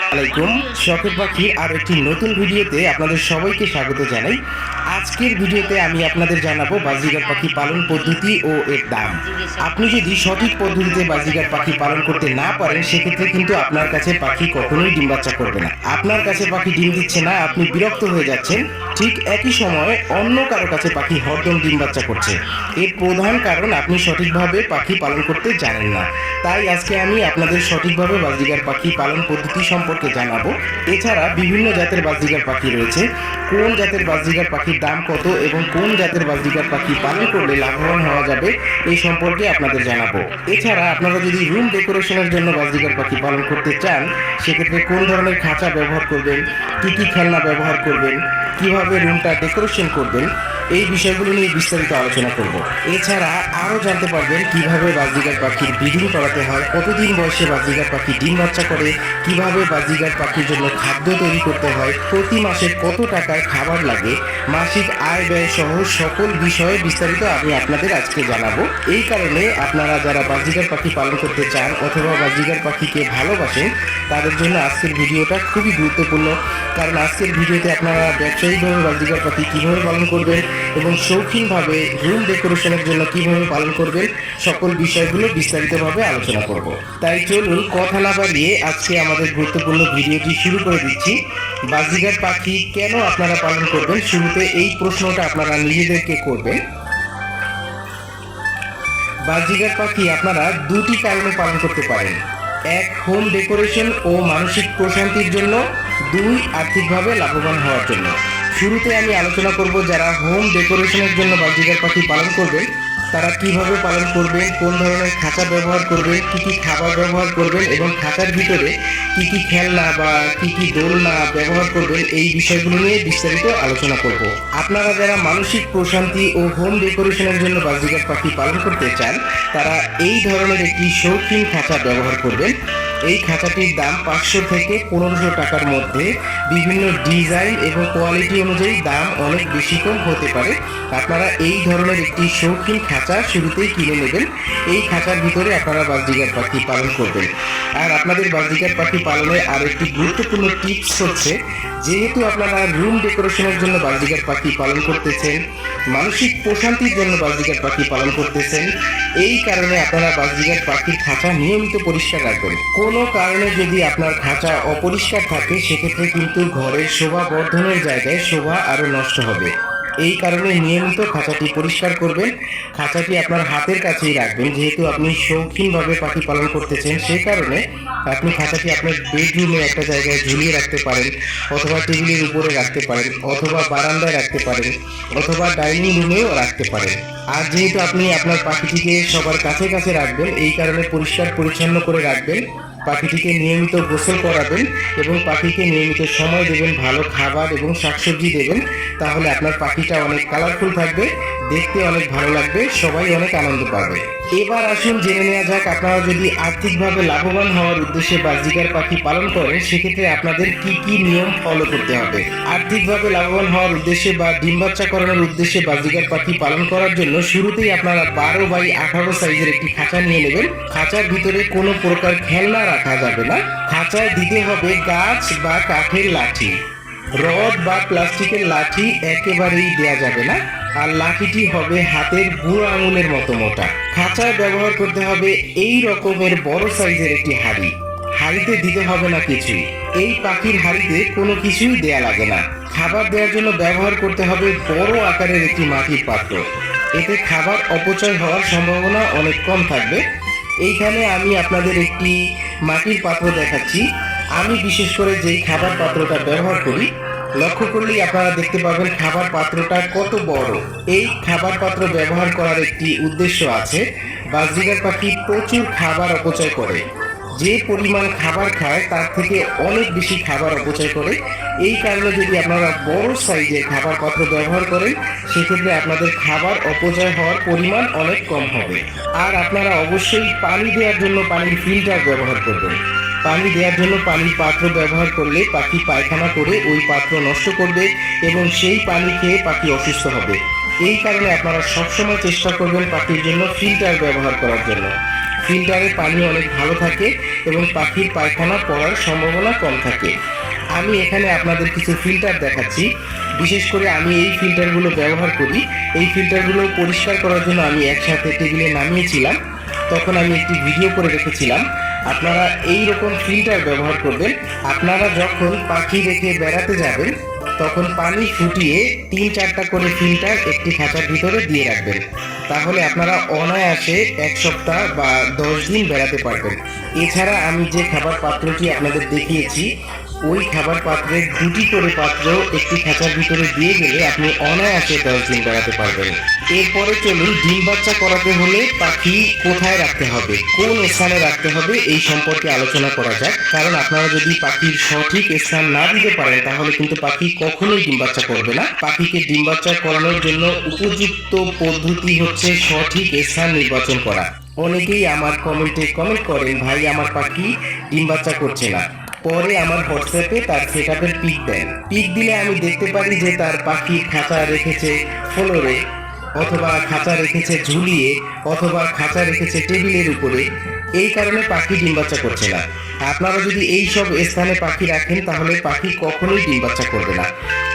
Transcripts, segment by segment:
আলাইকুম শখের পাখির আর একটি নতুন ভিডিওতে আপনাদের সবাইকে স্বাগত জানাই। আজকের ভিডিওতে আমি আপনাদের জানাবো বাজিগার পাখি পালন পদ্ধতি ও এর দাম। আপনি যদি সঠিক পদ্ধতিতে বাজিগার পাখি পালন করতে না পারেন সেক্ষেত্রে কিন্তু আপনার কাছে পাখি কখনোই ডিম বাচ্চা করবে না। আপনার কাছে পাখি ডিম দিচ্ছে না, আপনি বিরক্ত হয়ে যাচ্ছেন, ঠিক একই সময় অন্য কারো কাছে পাখি হরদম ডিম বাচ্চা করছে। এর প্রধান কারণ আপনি সঠিকভাবে পাখি পালন করতে জানেন না। তাই আজকে আমি আপনাদের সঠিকভাবে বাজিগার পাখি পালন পদ্ধতি সম্পর্কে জানাবো। এছাড়া বিভিন্ন জাতের বাজিগার পাখি রয়েছে, কোন জাতের বাজিগার পাখির দাম কত এবং কোন জাতের বাজিগার পাখি পালন করলে লাভবান হওয়া যাবে এই সম্পর্কে আপনাদের জানাবো। এছাড়া আপনারা যদি রুম ডেকোরেশনের জন্য বাজিগার পাখি পালন করতে চান সেক্ষেত্রে কোন ধরনের খাঁচা ব্যবহার করবেন, কী কী খেলনা ব্যবহার করবেন, কিভাবে রুমটা ডেকোরেশন করবেন, এই বিষয়গুলো নিয়ে বিস্তারিত আলোচনা করব। এছাড়া আরও জানতে পারবেন কিভাবে বাজিগার পাখির ব্রিডিং করাতে হয়, কতদিন বয়সে বাজিগার পাখি ডিম বাচ্চা করে, কিভাবে বাজিগার পাখির জন্য খাদ্য তৈরি করতে হয়, প্রতি মাসে কত টাকার খাবার লাগে, মাসিক আয় ব্যয় সহ সকল বিষয়ে বিস্তারিত আমি আপনাদের আজকে জানাবো। এই কারণে আপনারা যারা বাজিগার পাখি পালন করতে চান অথবা বাজিগার পাখিকে ভালোবাসেন তাদের জন্য আজকের ভিডিওটা খুবই গুরুত্বপূর্ণ। কারণ আজকের ভিডিওতে আপনারা ব্যবসায়িকভাবে বাজিগার পাখি কীভাবে পালন করবেন এবং শৌখিনভাবে রুম ডেকোরেশনের জন্য কিভাবে পালন করবেন সকল বিষয়গুলো বিস্তারিতভাবে আলোচনা করব। তাই চলুন কথা না বাড়িয়ে আজকে আমাদের গুরুত্বপূর্ণ ভিডিওটি শুরু করে দিচ্ছি। বাজিগার পাখি কেন আপনারা পালন করবেন, শুরুতে এই প্রশ্নটা আপনারা নিজেদেরকে করবেন। বাজিগার পাখি আপনারা দুটি কারণে পালন করতে পারেন, এক হোম ডেকোরেশন ও মানসিক প্রশান্তির জন্য, দুই আর্থিকভাবে লাভবান হওয়ার জন্য। শুরুতে আমি আলোচনা করব যারা হোম ডেকোরেশনের জন্য বাজিগার পাখি পালন করবেন তারা কিভাবে পালন করবেন, কোন ধরনের খাঁচা ব্যবহার করবেন, কী কী খাবার ব্যবহার করবেন এবং খাঁচার ভিতরে কী কী খেলনা বা কী কী দোলনা ব্যবহার করবেন, এই বিষয়গুলো নিয়ে বিস্তারিত আলোচনা করব। আপনারা যারা মানসিক প্রশান্তি ও হোম ডেকোরেশনের জন্য বাজিগার পাখি পালন করতে চান তারা এই ধরনের একটি শৌখিন খাঁচা ব্যবহার করবেন। এই খাঁচাটির দাম 500 থেকে 1500 টাকার মধ্যে, বিভিন্ন ডিজাইন এবং কোয়ালিটি অনুযায়ী দাম অনেক বেশি কম হতে পারে। আপনারা এই ধরনের একটি শৌখিন খাঁচা শুরুতেই কিনে নেবেন। এই খাঁচার ভিতরে আপনারা বাজিগার পাখি পালন করবেন। আর আপনাদের বাজিগার পাখি পালনের আর একটি গুরুত্বপূর্ণ টিপস হচ্ছে, যেহেতু আপনারা রুম ডেকোরেশনের জন্য বাজিগার পাখি পালন করতেছেন, মানসিক প্রশান্তির জন্য বাজিগার পাখি পালন করতেছেন, এই কারণে আপনারা বাজিগার পাখির খাঁচা নিয়মিত পরিষ্কার রাখবেন। কোনো কারণে যদি আপনার খাঁচা অপরিষ্কার থাকে সেক্ষেত্রে কিন্তু ঘরের শোভা বর্ধনের জায়গায় শোভা আরও নষ্ট হবে। এই কারণে নিয়মিত খাঁচাটি পরিষ্কার করবেন। খাঁচাটি আপনার হাতের কাছেই রাখবেন, যেহেতু আপনি শৌখিনভাবে পাখি পালন করতেছেন সেই কারণে আপনি খাঁচাটি আপনার বেডরুমে একটা জায়গায় ঝুলিয়ে রাখতে পারেন, অথবা টেবিলের উপরে রাখতে পারেন, অথবা বারান্দায় রাখতে পারেন, অথবা ডাইনিং রুমেও রাখতে পারেন। আর যেহেতু আপনি আপনার পাখিটিকে সবার কাছে কাছে রাখবেন এই কারণে পরিষ্কার পরিচ্ছন্ন করে রাখবেন, পাখিটিকে নিয়মিত গোসল করাবেন এবং পাখিকে নিয়মিত সময় দেবেন, ভালো খাবার এবং শাকসবজি দেবেন। তাহলে আপনার পাখিটা অনেক কালারফুল থাকবে, দেখতে অনেক ভালো লাগবে, সবাই অনেক আনন্দ পাবে। এবার আসুন জেনে নেওয়া যাক আপনারা যদি আর্থিকভাবে লাভবান হওয়ার উদ্দেশ্যে বাজিগার পাখি পালন করেন সেক্ষেত্রে আপনাদের কি কি নিয়ম ফলো করতে হবে। আর্থিকভাবে লাভবান হওয়ার উদ্দেশ্যে বা ডিম বাচ্চা করানোর উদ্দেশ্যে বাজিগার পাখি পালন করার জন্য শুরুতেই আপনারা 12x18 সাইজের একটি খাঁচা নিয়ে নেবেন। খাঁচার ভিতরে কোনো প্রকার খেলনা রাখা যাবে না। খাঁচায় দিতে হবে গাছ বা কাঠের লাঠি, রড বা প্লাস্টিকের লাঠি একেবারেই দেওয়া যাবে না। আর লাঠিটি হবে হাতের বুড়ো আঙুলের মতো মোটা। খাঁচায় ব্যবহার করতে হবে এই রকমের বড় সাইজের একটি হাঁড়ি। হাঁড়িতে দিতে হবে না কিছুই, এই পাখির হাঁড়িতে কোনো কিছুই দেয়া লাগে না। খাবার দেওয়ার জন্য ব্যবহার করতে হবে বড় আকারের একটি মাটির পাত্র, এতে খাবার অপচয় হওয়ার সম্ভাবনা অনেক কম থাকবে। এইখানে আমি আপনাদের একটি মাটির পাত্র দেখাচ্ছি। আমি বিশেষ করে যেই খাবার পাত্রটা ব্যবহার করি লক্ষ্য করলেই আপনারা দেখতে পাবেন খাবার পাত্রটা কত বড়। এই খাবার পাত্র ব্যবহার করার একটি উদ্দেশ্য আছে, বাজিগার পাখি প্রচুর খাবার অপচয় করে, যে পরিমাণ খাবার খায় তার থেকে অনেক বেশি খাবার অপচয় করে। এই কারণে যদি আপনারা বড় সাইজের খাবার পাত্র ব্যবহার করেন সেক্ষেত্রে আপনাদের খাবার অপচয় হওয়ার পরিমাণ অনেক কম হবে। আর আপনারা অবশ্যই পানি দেওয়ার জন্য পানির ফিল্টার ব্যবহার করবেন। পানি দেওয়ার জন্য পানির পাত্র ব্যবহার করলে পাখি পায়খানা করে ওই পাত্র নষ্ট করবে এবং সেই পানি খেয়ে পাখি অসুস্থ হবে। এই কারণে আপনারা সবসময় চেষ্টা করবেন পাখির জন্য ফিল্টার ব্যবহার করার জন্য। ফিল্টারে পানি অনেক ভালো থাকে এবং পাখির পায়খানা পড়ার সম্ভাবনা কম থাকে। আমি এখানে আপনাদের কিছু ফিল্টার দেখাচ্ছি। বিশেষ করে আমি এই ফিল্টারগুলো ব্যবহার করি। এই ফিল্টারগুলো পরিষ্কার করার জন্য আমি একসাথে টেবিলে নামিয়েছিলাম, তখন আমি একটি ভিডিও করে রেখেছিলাম। আপনারা এই রকম ফিল্টার ব্যবহার করবেন। আপনারা যখন পাখি রেখে বেড়াতে যাবেন তখন পানি ফুটিয়ে 3-4টা করে ফিল্টার একটি খাঁচার ভিতরে দিয়ে রাখবেন। তাহলে আপনারা অনায়াসে 1 সপ্তাহ বা 10 দিন বেড়াতে পারবেন। এছাড়া আমি যে খাবার পাত্রটি আপনাদের দেখিয়েছি, ওই খাবার পাত্রের 2টি করে পাত্র একটি খাঁচার ভিতরে দিয়ে গেলে আপনি অনায়াসে 10 দিন বেড়াতে পারবেন। এরপরে চলুন ডিম বাচ্চা করাতে হলে পাখি কোথায় রাখতে হবে, কোন স্থানে রাখতে হবে এই সম্পর্কে আলোচনা করা যাক। কারণ আপনারা যদি পাখির সঠিক স্থান না দিতে পারেন তাহলে কিন্তু পাখি কখনোই ডিম বাচ্চা করবে না। পাখিকে ডিম বাচ্চা করানোর জন্য উপযুক্ত পদ্ধতি হচ্ছে সঠিক স্থান নির্বাচন করা। অনেকেই আমার কমেন্টে কমেন্ট করেন, ভাই আমার পাখি ডিম বাচ্চা করছে না। পরে আমার হোয়াটসঅ্যাপে তার সেটআপের পিক দেন। পিক দিলে আমি দেখতে পারি যে তার পাখি খাঁচা রেখেছে ফ্লোরে, অথবা খাঁচা রেখেছে ঝুলিয়ে, অথবা খাঁচা রেখেছে টেবিলের উপরে। এই কারণে পাখি ডিম বাচ্চা করছে না। আপনারা যদি এই সব স্থানে পাখি রাখেন তাহলে পাখি কখনোই ডিম বাচ্চা করবে না।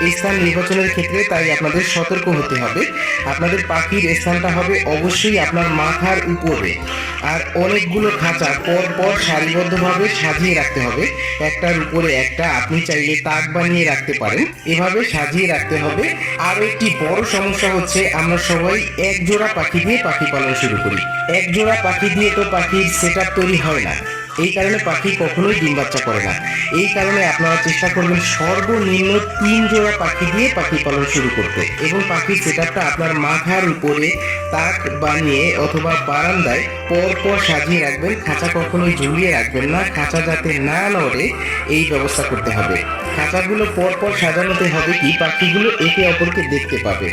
এই স্থান নির্বাচনের ক্ষেত্রে তাই আপনাদের সতর্ক হতে হবে। আপনাদের পাখির স্থানটা হবে অবশ্যই আপনার মাথার উপরে। আর অনেকগুলো খাঁচা পর পর সারিবদ্ধভাবে সাজিয়ে রাখতে হবে, একটার উপরে একটা। আপনি চাইলে তাক বানিয়ে রাখতে পারেন, এভাবে সাজিয়ে রাখতে হবে। আর একটি বড় সমস্যা হচ্ছে আমরা সবাই এক জোড়া পাখি দিয়ে পাখি পালন শুরু করি। এক জোড়া পাখি দিয়ে তো পাখির সেটআপ তৈরি হয় না। এই কারণে পাখি কখনোই ডিম বাচ্চা করে না। এই কারণে আপনারা চেষ্টা করবেন সর্বনিম্ন 3 জোড়া পাখি দিয়ে পাখি পালন শুরু করতে, এবং পাখির সেটআপটা আপনার মাথার উপরে তাক বানিয়ে অথবা বারান্দায় পর পর সাজিয়ে রাখবেন। খাঁচা কখনোই ঝুলিয়ে রাখবেন না, খাঁচা যাতে না নড়ে এই ব্যবস্থা করতে হবে। খাঁচাগুলো পর পর সাজানোতে হবে কি, পাখিগুলো একে অপরকে দেখতে পাবে।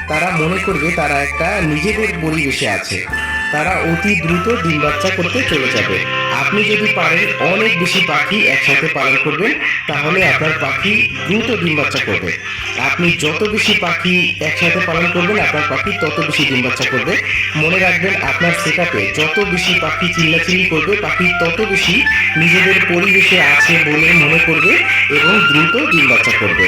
তারা মনে করবে তারা একটা নিজেদের পরিবেশে আছে। তারা অতি দ্রুত ডিম বাচ্চা করতে চলে যাবে। আপনি যদি পারেন অনেক বেশি পাখি একসাথে পালন করবেন তাহলে আপনার পাখি দ্রুত ডিম বাচ্চা করবে। আপনি যত বেশি পাখি একসাথে পালন করবেন আপনার পাখি তত বেশি ডিম বাচ্চা করবে। মনে রাখবেন আপনার সেটআপে যত বেশি পাখি চিল্লাচিল্লি করবে পাখি তত বেশি নিজেদের পরিবেশে আছে বলে মনে করবে এবং দ্রুত ডিম বাচ্চা করবে।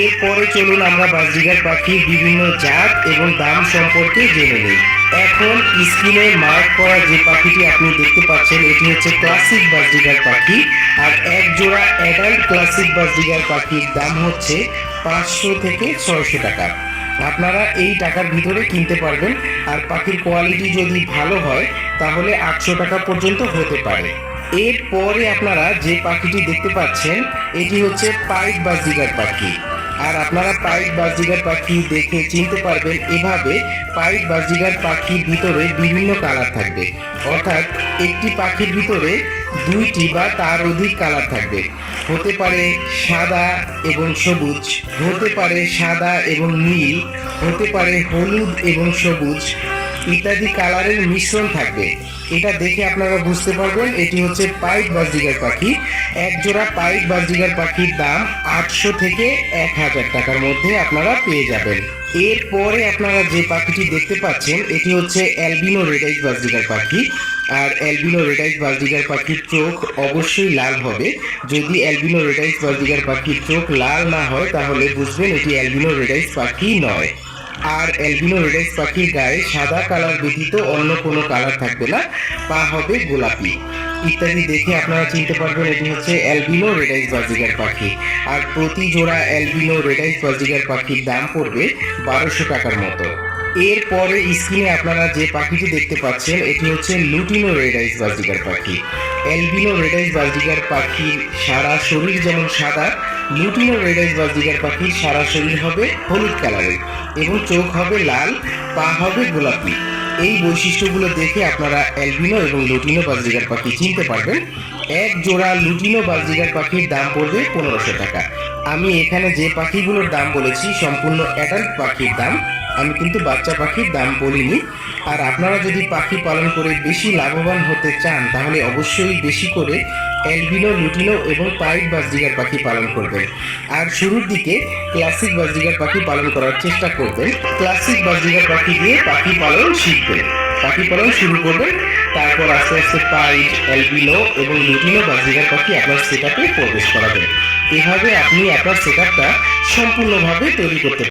এরপরে চলুন আমরা বাজরিগার পাখির বিভিন্ন জাত এবং দাম সম্পর্কে জেনে নিই। এখন স্ক্রিনে মার্ক করা যে পাখিটি আপনি দেখতে পাচ্ছেন এটি হচ্ছে ক্লাসিক বাজরিগার পাখি। আর এক জোড়া অ্যাডাল্ট ক্লাসিক বাজরিগার পাখির দাম হচ্ছে 500 থেকে 600 টাকা। আপনারা এই টাকার ভিতরে কিনতে পারবেন। আর পাখির কোয়ালিটি যদি ভালো হয় তাহলে 800 টাকা পর্যন্ত হতে পারে। এরপরে আপনারা যে পাখিটি দেখতে পাচ্ছেন এটি হচ্ছে পাইট বাজরিগার পাখি। আর আপনারা পাইট বাজরিগার পাখি দেখে চিনতে পারবেন এভাবে। পাইট বাজরিগার পাখির ভিতরে বিভিন্ন কালার থাকবে, অর্থাৎ একটি পাখির ভিতরে 2টি বা তার অধিক কালার থাকবে। হতে পারে সাদা এবং সবুজ, হতে পারে সাদা এবং নীল, হতে পারে হলুদ এবং সবুজ ইত্যাদি কালারের মিশ্রণ থাকবে। এটা দেখে আপনারা বুঝতে পারবেন এটি হচ্ছে পাইট বাজরিগার পাখি। এক জোড়া পাইট বাজরিগার পাখির দাম 800 থেকে 1000 টাকার মধ্যে আপনারা পেয়ে যাবেন। এরপরে আপনারা যে পাখিটি দেখতে পাচ্ছেন এটি হচ্ছে অ্যালবিনো রেড আইজ বাজরিগার পাখি। আর অ্যালবিনো রেড আইজ বাজরিগার পাখির চোখ অবশ্যই লাল হবে। যদি অ্যালবিনো রেড আইজ বাজরিগার পাখির চোখ লাল না হয় তাহলে বুঝবেন এটি অ্যালবিনো রেড আইজ পাখি নয়। আর অ্যালবিনো রেড আইজ পাখির গায়ে সাদা কালার ব্যতীত অন্য কোনো কালার থাকবে না, পা হবে গোলাপি ইত্যাদি দেখে আপনারা চিনতে পারবেন এটি হচ্ছে অ্যালবিনো রেড আইজ বাজরিগার পাখি। আর প্রতি জোড়া অ্যালবিনো রেড আইজ বাজরিগার পাখির দাম পড়বে 1200 টাকার মতো। এরপরে স্ক্রিনে আপনারা যে পাখিটি দেখতে পাচ্ছেন এটি হচ্ছে লুটিনো রেড আইজ বাজরিগার পাখি। অ্যালবিনো রেড আইজ বাজরিগার পাখির সারা শরীর যেমন সাদা, লুটিনো রেড আইজ বাজরিগার পাখির সারা শরীর হবে হলুদ কালারের এবং চোখ হবে লাল, পা হবে গোলাপি। এই বৈশিষ্ট্যগুলো দেখে আপনারা অ্যালবিনো এবং লুটিনো বাজরিগার পাখি চিনতে পারবেন। এক জোড়া লুটিনো বাজরিগার পাখির দাম পড়বে 1500 টাকা। আমি এখানে যে পাখিগুলোর দাম বলেছি সম্পূর্ণ অ্যাডাল্ট পাখির দাম। আমি কিন্তু বাচ্চা পাখির দাম বলিনি। আর আপনারা যদি পাখি পালন করে বেশি লাভবান হতে চান তাহলে অবশ্যই বেশি করে অ্যালবিনো, লুটিনো এবং পাইড বাজরিগার পাখি পালন করবেন। আর শুরুর দিকে ক্লাসিক বাজরিগার পাখি পালন করার চেষ্টা করবেন। ক্লাসিক বাজরিগার পাখি দিয়ে পাখি পালন শিখবেন, পাখি পালন শুরু করবেন, তারপর আস্তে আস্তে পাইড, অ্যালবিনো এবং লুটিনো বাজরিগার পাখি আপনার সেটআপে প্রবেশ করাবেন। এভাবে আপনি আপনার সেটআপটা সম্পূর্ণভাবে তৈরি করতে